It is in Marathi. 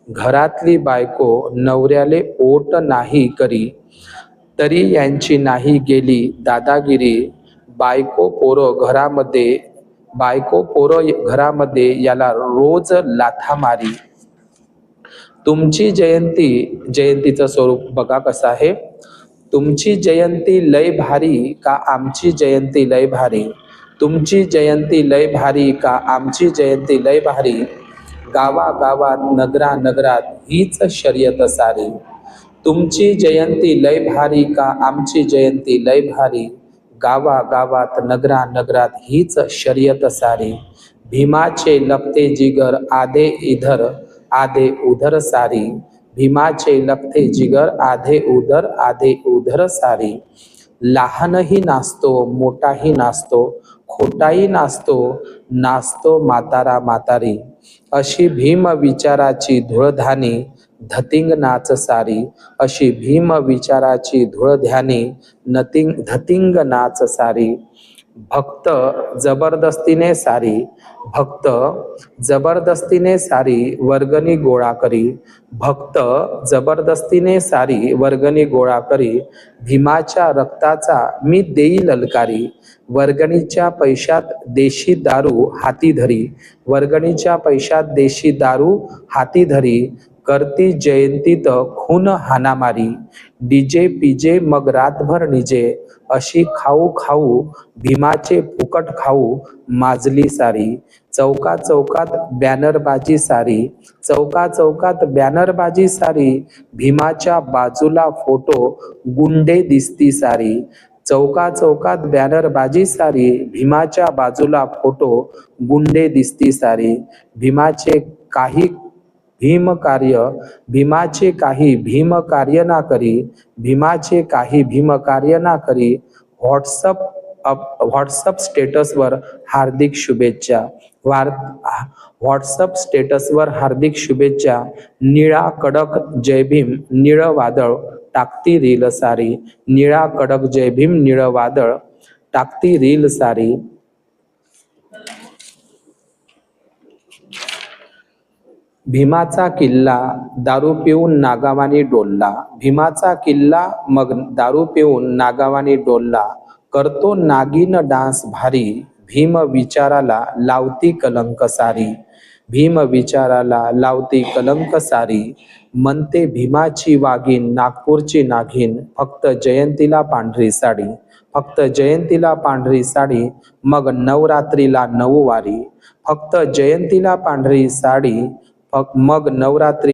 घरातली बायको नवऱ्याले ओट नाही करी, तरी यांची नाही गेली दादागिरी. बायको पोरं घरामध्ये याला रोज लाथा मारी. तुमची जयंतीचं स्वरूप बघा कसं आहे. तुमची जयंती लय भारी का आमची जयंती लय भारी. तुमची जयंती लय भारी का आमची जयंती लय भारी. गावागावात नगरात हीच शर्यत सारी. तुमची जयंती लय भारी का आमची जयंती लय भारी. गावागावात नगरात हीच शर्यत सारी. भीमाचे लपते जिगर आधे उधर सारी. भीमाचे लपते जिगर आधे उधर सारी. लहानही नाचतो मोठाही नाचतो, खोटाही नाचतो म्हातारा म्हातारी. अशी भीम विचाराची धुळधानी धतिंग नाच सारी. अशी भीम विचाराची धुळधानी धतिंग नाच सारी. भक्त जबरदस्तीने सारी वर्गणी गोळा करी. भक्त जबरदस्तीने सारी वर्गणी गोळा करी. भीमाच्या रक्ताचा मी देई ललकारी. वर्गणीच्या पैशात देशी दारू हाती धरी. वर्गणीच्या पैशात देशी दारू हाती धरी. करती जयंतीत खून हाणामारी. डीजे पीजे मग रातभर निजे. अशी खाऊ भीमाचे फुकट खाऊ माजली सारी. चौकात बॅनरबाजी सारी. भीमाच्या बाजूला फोटो गुंडे दिसती सारी. चौकात बॅनरबाजी सारी. भीमाच्या बाजूला फोटो गुंडे दिसती सारी. भीमाचे काही भीम कार्य ना करी. व्हॉट्सअप स्टेटसवर हार्दिक शुभेच्छा. निळा कडक जय भीम निळ वादळ टाकती रील सारी. निळा कडक जय भीम निळ वादळ टाकती रील सारी. भीमाचा किल्ला दारू पिऊन नागावानी डोलला. भीमाचा किल्ला मग दारू पिऊन नागावानी डोलला. करतो नागिन डान्स भारी. भीम विचाराला लावती कलंक सारी. भीम विचाराला लावती कलंक सारी. म्हणते भीमाची वागीन नागपूरची नागिन. फक्त जयंतीला पांढरी साडी. मग नवरात्रीला नऊवारी. फक्त जयंतीला पांढरी साडी मग नवरात्री